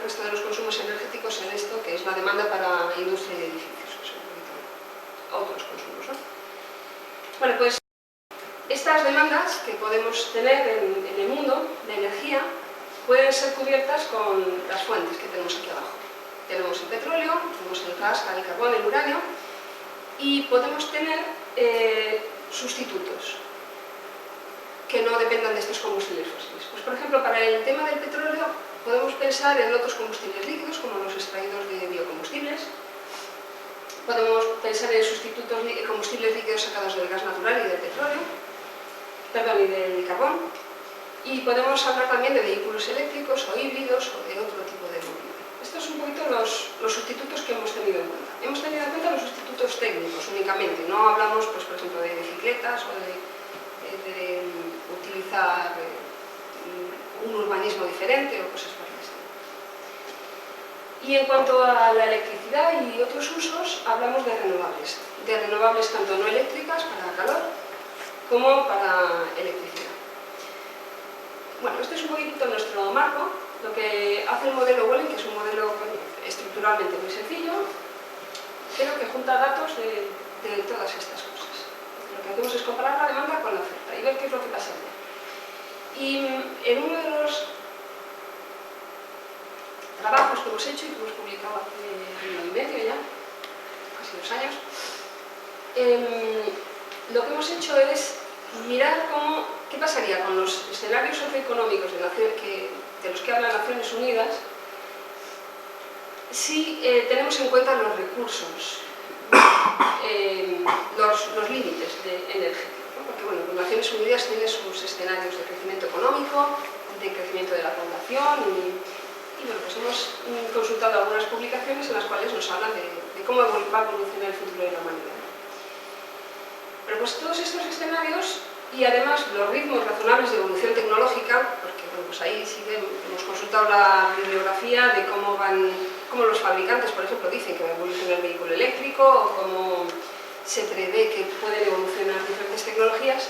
resto de los consumos energéticos en esto, que es la demanda para industria y edificios, que son un poquito otros consumos, ¿no? Bueno, pues estas demandas que podemos tener en el mundo de energía pueden ser cubiertas con las fuentes que tenemos aquí abajo. Tenemos el petróleo, tenemos el gas, el carbón, el uranio, y podemos tener sustitutos que no dependan de estos combustibles fósiles. Pues, por ejemplo, para el tema del petróleo podemos pensar en otros combustibles líquidos, como los extraídos de biocombustibles. Podemos pensar en sustitutos de combustibles líquidos sacados del gas natural y del petróleo, y del carbón. Y podemos hablar también de vehículos eléctricos o híbridos o de otro tipo de movilidad. Estos son un poquito los sustitutos que hemos tenido en cuenta. Hemos tenido en cuenta los sustitutos técnicos únicamente, no hablamos, pues, por ejemplo, de bicicletas o de utilizar un urbanismo diferente o cosas por el estilo. Y en cuanto a la electricidad y otros usos, hablamos de renovables tanto no eléctricas para calor como para electricidad. Bueno, este es un poquito nuestro marco, lo que hace el modelo Walling, que es un modelo estructuralmente muy sencillo, pero que junta datos de todas estas cosas. Lo que hacemos es comparar la demanda con la oferta y ver qué es lo que pasa. Y en uno de los trabajos que hemos hecho y que hemos publicado hace 1 año y medio ya, casi 2 años, lo que hemos hecho es mirar qué pasaría con los escenarios socioeconómicos de los que habla Naciones Unidas si tenemos en cuenta los recursos, los límites energéticos, ¿no? Porque, bueno, las Naciones Unidas tienen sus escenarios de crecimiento económico, de crecimiento de la población y bueno, pues hemos consultado algunas publicaciones en las cuales nos hablan de cómo va a evolucionar el futuro de la humanidad. Pero pues todos estos escenarios y además los ritmos razonables de evolución tecnológica, porque bueno, pues ahí sí que hemos consultado la bibliografía de cómo los fabricantes, por ejemplo, dicen que va a evolucionar el vehículo eléctrico o cómo se prevé que pueden evolucionar diferentes tecnologías,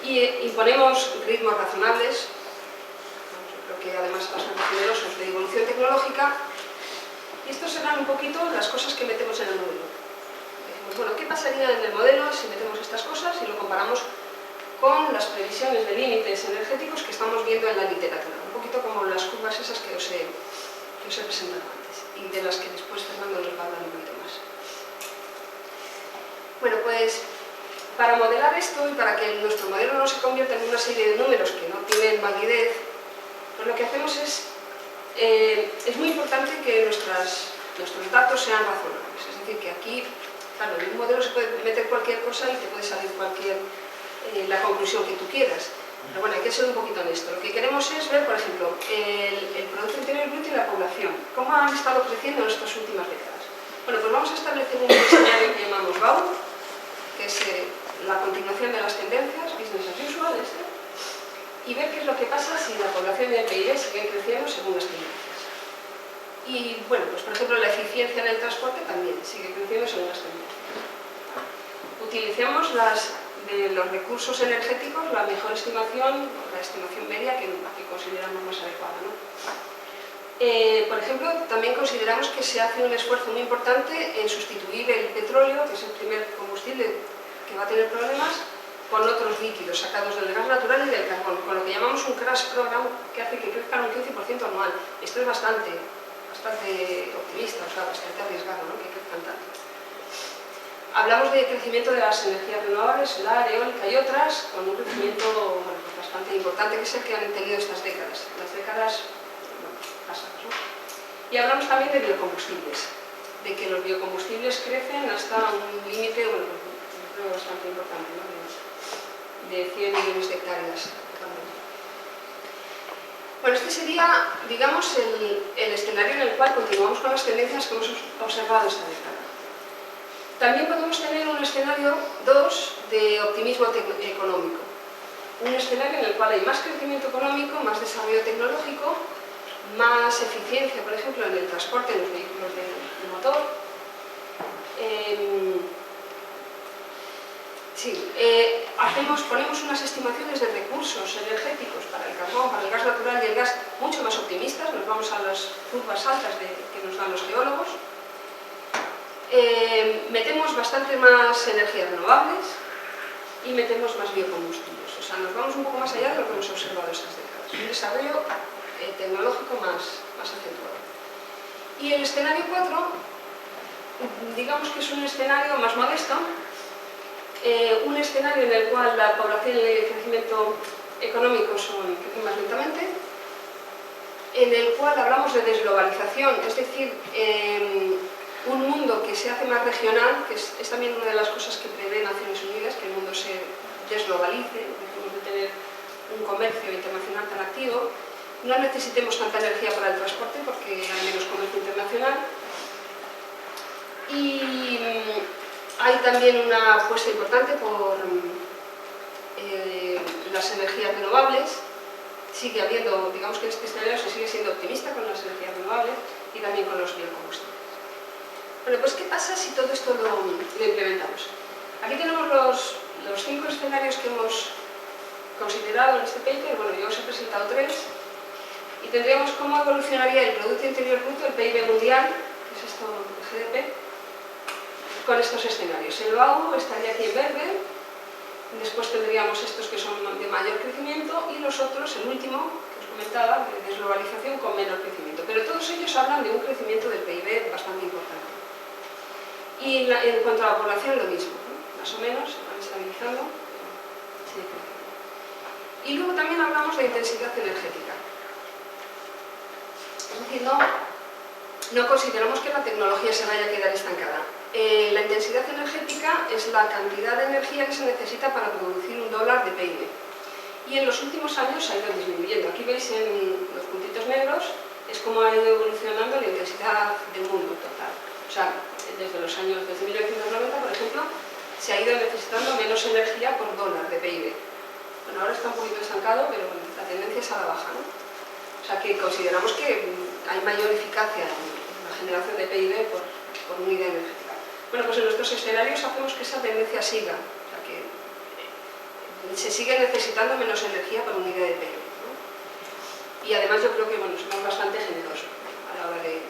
y imponemos ritmos razonables, yo creo que además bastante generosos, de evolución tecnológica, y estos serán un poquito las cosas que metemos en el modelo. Decimos, bueno, ¿qué pasaría en el modelo si metemos estas cosas y lo comparamos con las previsiones de límites energéticos que estamos viendo en la literatura? Un poquito como las curvas esas que os he presentado antes y de las que después Fernando nos va a hablar un poquito más. Bueno, pues Para modelar esto y para que nuestro modelo no se convierta en una serie de números que no tienen validez, pues lo que hacemos es muy importante que nuestros datos sean razonables. Es decir, que aquí, claro, en un modelo se puede meter cualquier cosa y te puede salir la conclusión que tú quieras. Pero bueno, hay que ser un poquito honesto. Lo que queremos es ver, por ejemplo, el Producto Interior Bruto y la población. ¿Cómo han estado creciendo en estas últimas décadas? Bueno, pues vamos a establecer un escenario que llamamos BAU, que es la continuación de las tendencias, business as usual, y ver qué es lo que pasa si la población y el PIB siguen creciendo según las tendencias. Y bueno, pues por ejemplo la eficiencia en el transporte también sigue creciendo según las tendencias. Utilicemos de los recursos energéticos la mejor estimación, la estimación media que consideramos más adecuada, ¿no? Por ejemplo, también consideramos que se hace un esfuerzo muy importante en sustituir el petróleo, que es el primer combustible que va a tener problemas, con otros líquidos sacados del gas natural y del carbón, con lo que llamamos un crash program que hace que crezcan un 15% anual. Esto es bastante optimista, o sea, bastante arriesgado, ¿no?, que crezcan tanto. Hablamos de crecimiento de las energías renovables, solar, eólica y otras, con un crecimiento bastante importante, que es el que han tenido estas décadas, las décadas pasadas, ¿no? Y hablamos también de biocombustibles, de que los biocombustibles crecen hasta un límite, bueno, creo bastante importante, ¿no?, de 100 millones de hectáreas. Bueno, este sería, digamos, el escenario en el cual continuamos con las tendencias que hemos observado esta década. También podemos tener un escenario 2 de optimismo económico. Un escenario en el cual hay más crecimiento económico, más desarrollo tecnológico, más eficiencia, por ejemplo, en el transporte, en los vehículos de motor. Ponemos unas estimaciones de recursos energéticos para el carbón, para el gas natural y el gas mucho más optimistas. Nos vamos a las curvas altas que nos dan los geólogos. Metemos bastante más energías renovables y metemos más biocombustibles. O sea, nos vamos un poco más allá de lo que hemos observado estas décadas. Un desarrollo tecnológico más acentuado. Y el escenario 4, digamos que es un escenario más modesto, un escenario en el cual la población y el crecimiento económico crecen más lentamente, en el cual hablamos de desglobalización, es decir, un mundo que se hace más regional, que es también una de las cosas que prevé Naciones Unidas, que el mundo se desglobalice, dejemos de tener un comercio internacional tan activo, no necesitemos tanta energía para el transporte porque hay menos comercio internacional. Y hay también una apuesta importante por las energías renovables. Sigue habiendo, digamos que en este escenario se sigue siendo optimista con las energías renovables y también con los biocombustibles. Bueno, pues ¿qué pasa si todo esto lo implementamos? Aquí tenemos los 5 escenarios que hemos considerado en este paper. Bueno, yo os he presentado 3. Y tendríamos cómo evolucionaría el Producto Interior Bruto, el PIB mundial, que es esto, el GDP, con estos escenarios. El BAU estaría aquí en verde, después tendríamos estos que son de mayor crecimiento y los otros, el último, que os comentaba, de desglobalización con menor crecimiento. Pero todos ellos hablan de un crecimiento del PIB bastante importante. Y en cuanto a la población, lo mismo, ¿no? Más o menos, se van estabilizando. Sí. Y luego también hablamos de intensidad energética. Es decir, no consideramos que la tecnología se vaya a quedar estancada. La intensidad energética es la cantidad de energía que se necesita para producir $1 de PIB. Y en los últimos años ha ido disminuyendo. Aquí veis en los puntitos negros, es como ha ido evolucionando la intensidad del mundo total. O sea, desde 1990, por ejemplo, se ha ido necesitando menos energía por $1 de PIB. Bueno, ahora está un poquito estancado, pero la tendencia es a la baja, ¿no? O sea, que consideramos que hay mayor eficacia en la generación de PIB por unidad energética. Bueno, pues en nuestros escenarios hacemos que esa tendencia siga, o sea, que se sigue necesitando menos energía por unidad de PIB, ¿no? Y además yo creo que, bueno, somos bastante generosos a la hora de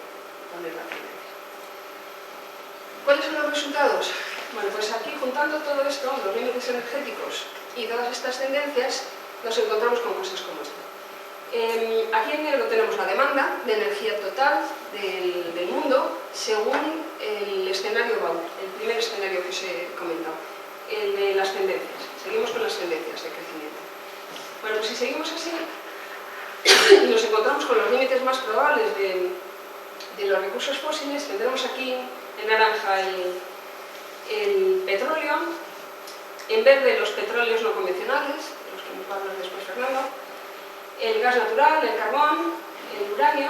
poner la tendencia. ¿Cuáles son los resultados? Bueno, pues aquí juntando todo esto, los límites energéticos y todas estas tendencias, nos encontramos con cosas como esta. Aquí en negro tenemos la demanda de energía total del mundo según el escenario BAU, el primer escenario que os he comentado. el de las tendencias. Seguimos con las tendencias de crecimiento. Bueno, pues si seguimos así y nos encontramos con los límites más probables de los recursos fósiles, tendremos aquí en naranja el petróleo, en verde los petróleos no convencionales, de los que nos va a hablar después Fernando, el gas natural, el carbón, el uranio,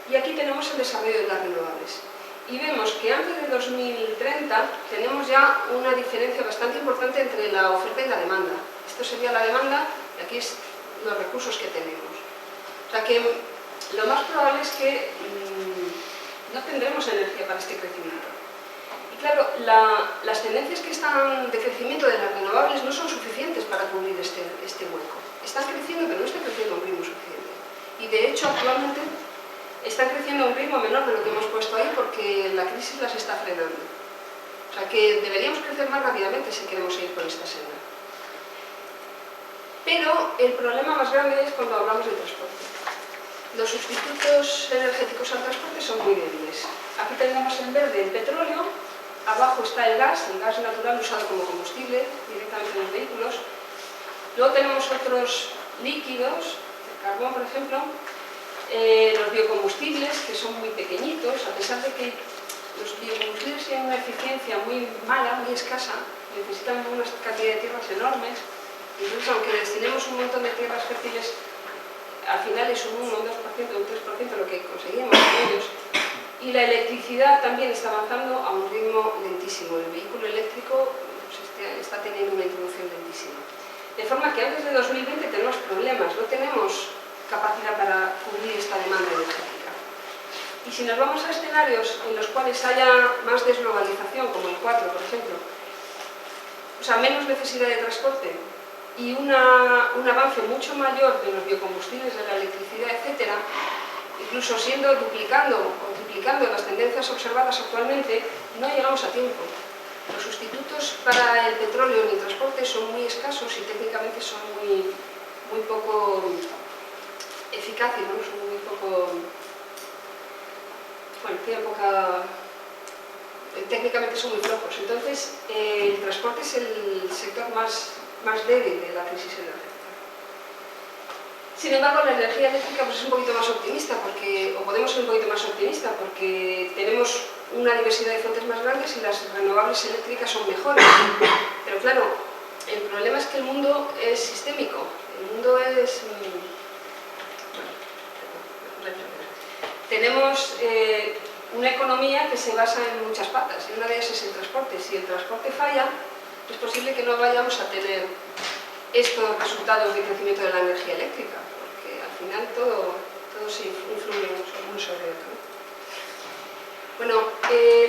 y aquí tenemos el desarrollo de las renovables. Y vemos que antes de 2030 tenemos ya una diferencia bastante importante entre la oferta y la demanda. Esto sería la demanda y aquí es los recursos que tenemos. O sea que lo más probable es que no tendremos energía para este crecimiento. Y claro, las tendencias que están de crecimiento de las renovables no son suficientes para cubrir este hueco. Están creciendo, pero no están creciendo a un ritmo suficiente. Y de hecho, actualmente están creciendo a un ritmo menor de lo que hemos puesto ahí porque la crisis las está frenando. O sea que deberíamos crecer más rápidamente si queremos seguir por esta senda. Pero el problema más grande es cuando hablamos de transporte. Los sustitutos energéticos al transporte son muy débiles. Aquí tenemos en verde el petróleo, abajo está el gas natural usado como combustible directamente en los vehículos. Luego tenemos otros líquidos, el carbón por ejemplo, los biocombustibles, que son muy pequeñitos, a pesar de que los biocombustibles tienen una eficiencia muy mala, muy escasa, necesitan una cantidad de tierras enormes. Entonces, aunque destinemos un montón de tierras fértiles, al final es un 1, un 2%, un 3% lo que conseguimos con ellos. Y la electricidad también está avanzando a un ritmo lentísimo. El vehículo eléctrico está teniendo una introducción lentísima. De forma que antes de 2020 tenemos problemas, no tenemos capacidad para cubrir esta demanda energética. Y si nos vamos a escenarios en los cuales haya más desglobalización, como el 4, por ejemplo, o sea, menos necesidad de transporte y un avance mucho mayor de los biocombustibles, de la electricidad, etc., incluso duplicando o triplicando las tendencias observadas actualmente, no llegamos a tiempo. Los sustitutos para el petróleo en el transporte son muy escasos y técnicamente son muy poco eficaces, ¿no? Son muy poco... Bueno, tienen poca... técnicamente son muy flojos. Entonces, el transporte es el sector más débil de la crisis energética. Sin embargo, la energía eléctrica pues, es un poquito más optimista, o podemos ser un poquito más optimistas, porque tenemos una diversidad de fuentes más grandes y las renovables eléctricas son mejores. Pero claro, el problema es que el mundo es sistémico. El mundo es... Tenemos una economía que se basa en muchas patas, y una de ellas es el transporte. Si el transporte falla, es posible que no vayamos a tener estos resultados de crecimiento de la energía eléctrica, porque al final todo se influye uno sobre otro. Bueno,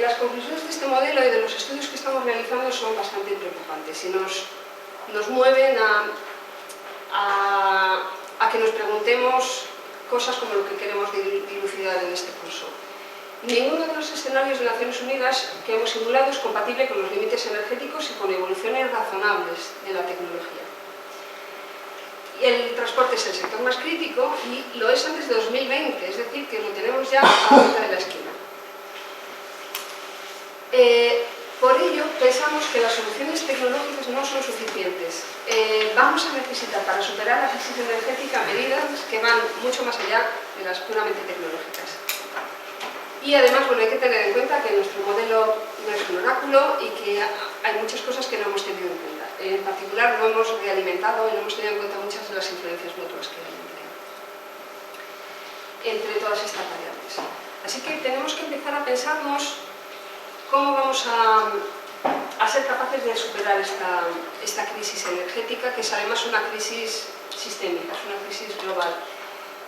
las conclusiones de este modelo y de los estudios que estamos realizando son bastante preocupantes y nos mueven a que nos preguntemos cosas como lo que queremos dilucidar en este curso. Ninguno de los escenarios de Naciones Unidas que hemos simulado es compatible con los límites energéticos y con evoluciones razonables de la tecnología. El transporte es el sector más crítico y lo es antes de 2020, es decir, que lo tenemos ya a la vuelta de la esquina. Por ello, pensamos que las soluciones tecnológicas no son suficientes. Vamos a necesitar, para superar la crisis energética, medidas que van mucho más allá de las puramente tecnológicas. Y además, bueno, hay que tener en cuenta que nuestro modelo no es un oráculo y que hay muchas cosas que no hemos tenido en cuenta. En particular, no hemos realimentado y no hemos tenido en cuenta muchas de las influencias mutuas que hay entre todas estas variables. Así que tenemos que empezar a pensarnos cómo vamos a ser capaces de superar esta crisis energética, que es además una crisis sistémica, es una crisis global.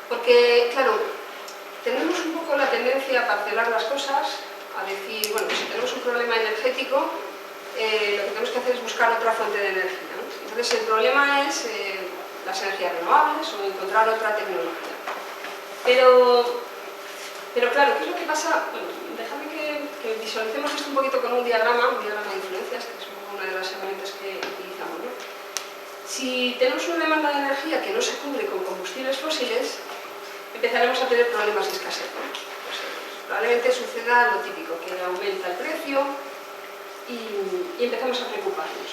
Porque, claro, tenemos un poco la tendencia a parcelar las cosas, a decir, bueno, pues si tenemos un problema energético, lo que tenemos que hacer es buscar otra fuente de energía, ¿no? Entonces el problema es las energías renovables o encontrar otra tecnología. Pero claro, ¿qué es lo que pasa? Bueno, déjame que visualicemos esto un poquito con un diagrama de influencias, que es una de las herramientas que utilizamos, ¿no? Si tenemos una demanda de energía que no se cubre con combustibles fósiles, empezaremos a tener problemas de escasez, ¿no? Pues, probablemente suceda lo típico, que aumenta el precio y empezamos a preocuparnos.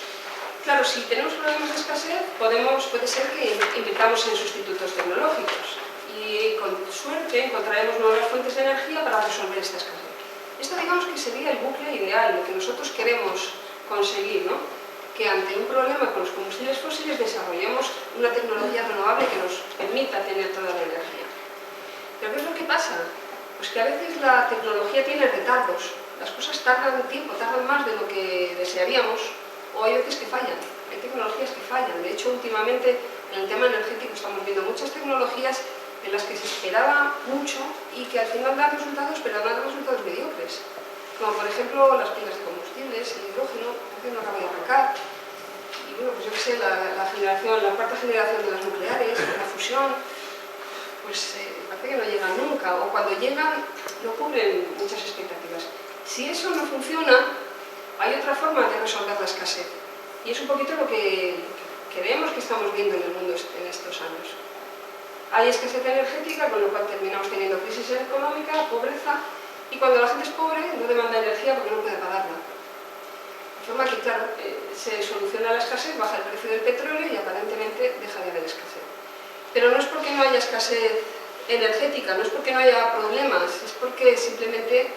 Claro, si tenemos problemas de escasez, puede ser que invirtamos en sustitutos tecnológicos y con suerte encontraremos nuevas fuentes de energía para resolver esta escasez. Esto digamos que sería el bucle ideal, lo que nosotros queremos conseguir, ¿no? Que ante un problema con los combustibles fósiles desarrollemos una tecnología renovable que nos permita tener toda la energía. Pero ¿qué es lo que pasa? Pues que a veces la tecnología tiene retardos, las cosas tardan tiempo, tardan más de lo que desearíamos, o hay veces que fallan, hay tecnologías que fallan. De hecho, últimamente en el tema energético estamos viendo muchas tecnologías en las que se esperaba mucho y que al final dan resultados, pero dan resultados mediocres. Como por ejemplo las pilas de combustibles, el hidrógeno, que no acaba de arrancar. Y bueno, pues yo qué sé, la cuarta generación de las nucleares, la fusión, pues parece que no llegan nunca, o cuando llegan no cubren muchas expectativas. Si eso no funciona, hay otra forma de resolver la escasez. Y es un poquito lo que creemos que estamos viendo en el mundo en estos años. Hay escasez energética, con lo cual terminamos teniendo crisis económica, pobreza, y cuando la gente es pobre no demanda energía porque no puede pagarla. De forma que, claro, se soluciona la escasez, baja el precio del petróleo y aparentemente deja de haber escasez. Pero no es porque no haya escasez energética, no es porque no haya problemas, es porque simplemente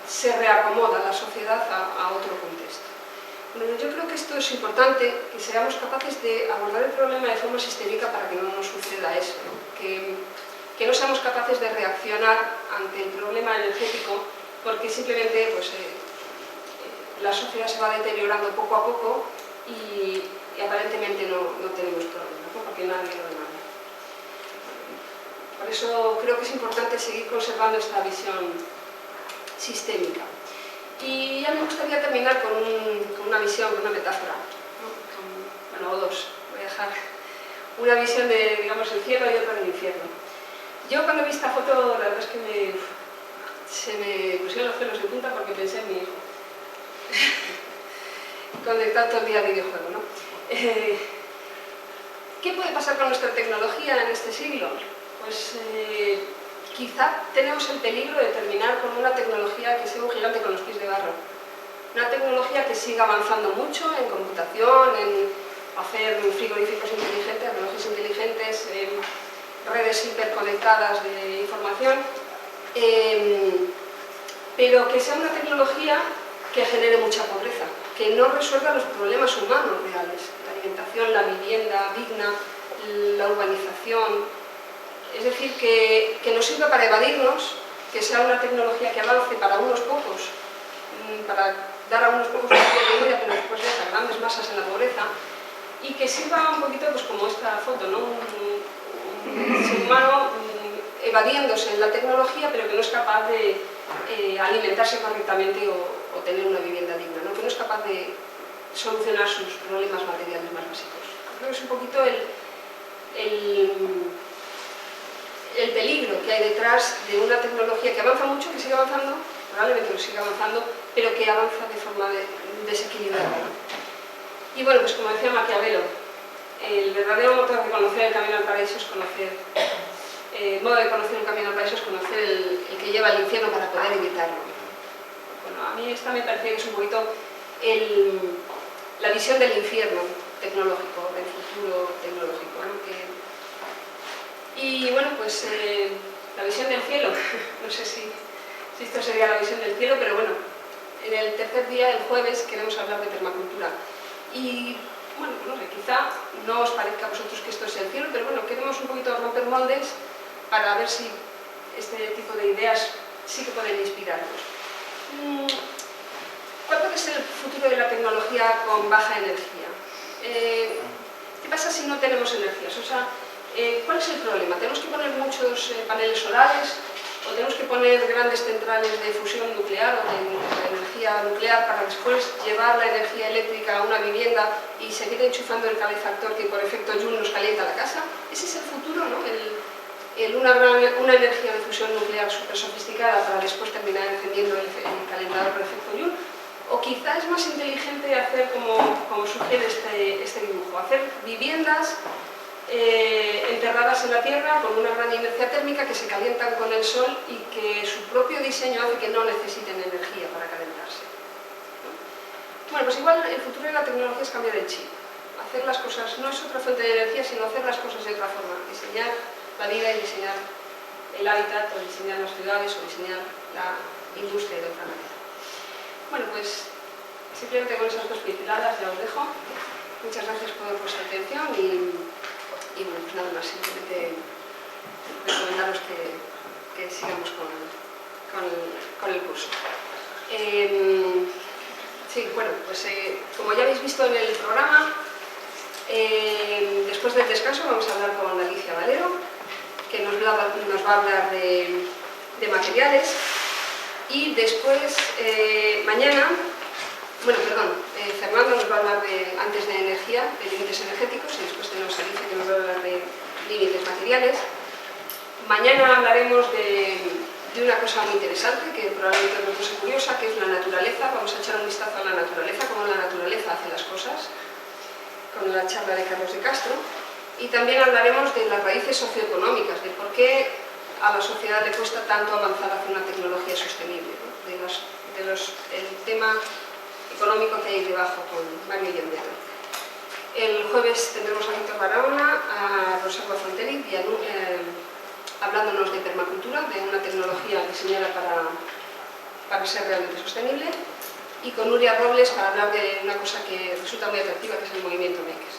se reacomoda la sociedad a otro contexto. Bueno, yo creo que esto es importante, que seamos capaces de abordar el problema de forma sistémica para que no nos suceda eso, ¿no? Que no seamos capaces de reaccionar ante el problema energético porque simplemente pues, la sociedad se va deteriorando poco a poco y aparentemente no tenemos problema, ¿no? Porque nadie lo demanda. Por eso creo que es importante seguir conservando esta visión sistémica. Y ya me gustaría terminar con una visión, con una metáfora, ¿no? Bueno, o dos. Voy a dejar una visión de, digamos, el cielo y otra del infierno. Yo cuando vi esta foto, la verdad es que se me pusieron los pelos de punta porque pensé en mi hijo. Conectado todo el día al videojuego, ¿no? ¿Qué puede pasar con nuestra tecnología en este siglo? Pues quizá tenemos el peligro de terminar con una tecnología que sea un gigante con los pies de barro. Una tecnología que siga avanzando mucho en computación, en hacer frigoríficos inteligentes, relojes inteligentes, redes hiperconectadas de información, pero que sea una tecnología que genere mucha pobreza, que no resuelva los problemas humanos reales, la alimentación, la vivienda digna, la urbanización. Es decir, que nos sirva para evadirnos, que sea una tecnología que avance para unos pocos, para dar a unos pocos un poco de vida, pero después deja grandes masas en la pobreza, y que sirva un poquito pues, como esta foto, ¿no? Un ser humano evadiéndose en la tecnología, pero que no es capaz de alimentarse correctamente o tener una vivienda digna, ¿no? Que no es capaz de solucionar sus problemas materiales más básicos. Creo que es un poquito el peligro que hay detrás de una tecnología que avanza mucho, que sigue avanzando, probablemente lo siga avanzando, pero que avanza de forma desequilibrada. Y bueno, pues como decía Maquiavelo, el verdadero motor de conocer el camino al paraíso es conocer, el modo de conocer el camino al paraíso es conocer el que lleva al infierno para poder evitarlo. Bueno, a mí esta me parece que es un poquito la visión del infierno tecnológico, del futuro tecnológico, ¿no? Y bueno, pues la visión del cielo, no sé si esto sería la visión del cielo, pero bueno, en el tercer día, el jueves, queremos hablar de permacultura. Y bueno, no sé, quizá no os parezca a vosotros que esto es el cielo, pero bueno, queremos un poquito romper moldes para ver si este tipo de ideas sí que pueden inspirarnos. ¿Cuál puede ser el futuro de la tecnología con baja energía? ¿Qué pasa si no tenemos energías? O sea, ¿cuál es el problema? ¿Tenemos que poner muchos paneles solares? ¿O tenemos que poner grandes centrales de fusión nuclear o de energía nuclear para después llevar la energía eléctrica a una vivienda y seguir enchufando el calefactor que por efecto Joule nos calienta la casa? Ese es el futuro, ¿no? Una energía de fusión nuclear súper sofisticada para después terminar encendiendo el calentador por efecto Joule. O quizá es más inteligente hacer como sugiere este dibujo, hacer viviendas enterradas en la tierra con una gran inercia térmica que se calientan con el sol y que su propio diseño hace que no necesiten energía para calentarse, ¿no? Bueno, pues igual el futuro de la tecnología es cambiar el chip. hacer las cosas, no es otra fuente de energía, sino hacer las cosas de otra forma, diseñar la vida y diseñar el hábitat, o diseñar las ciudades, o diseñar la industria de otra manera. Bueno, pues simplemente con esas dos pinceladas ya os dejo. Muchas gracias por vuestra atención y bueno, pues nada más, simplemente recomendaros que sigamos con el curso. Sí, bueno, pues como ya habéis visto en el programa, después del descanso vamos a hablar con Alicia Valero, que nos va a hablar de materiales, y después, mañana, Fernando nos va a hablar antes de energía, de límites energéticos, y después tenemos a Alicia que nos va a hablar de límites materiales. Mañana hablaremos de una cosa muy interesante, que probablemente es una cosa curiosa, que es la naturaleza. Vamos a echar un vistazo a la naturaleza, cómo la naturaleza hace las cosas, con la charla de Carlos de Castro. Y también hablaremos de las raíces socioeconómicas, de por qué a la sociedad le cuesta tanto avanzar hacia una tecnología sostenible, ¿no? El tema económico que hay debajo con Mario Yendero. El jueves tendremos a Víctor Barahona, a Rosalba Fronteri, hablándonos de permacultura, de una tecnología diseñada para ser realmente sostenible, y con Nuria Robles para hablar de una cosa que resulta muy atractiva, que es el movimiento Makers.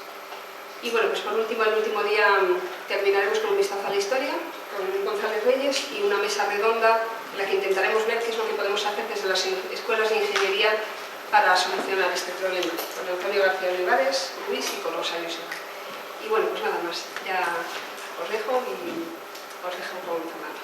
Y bueno, pues por último, el último día terminaremos con un vistazo a la historia, con González Reyes, y una mesa redonda en la que intentaremos ver qué es lo que podemos hacer desde las escuelas de ingeniería para solucionar este problema, con Antonio García Olivares, Luis y con Rosa Ayuso. Y bueno, pues nada más, ya os dejo con Fernando.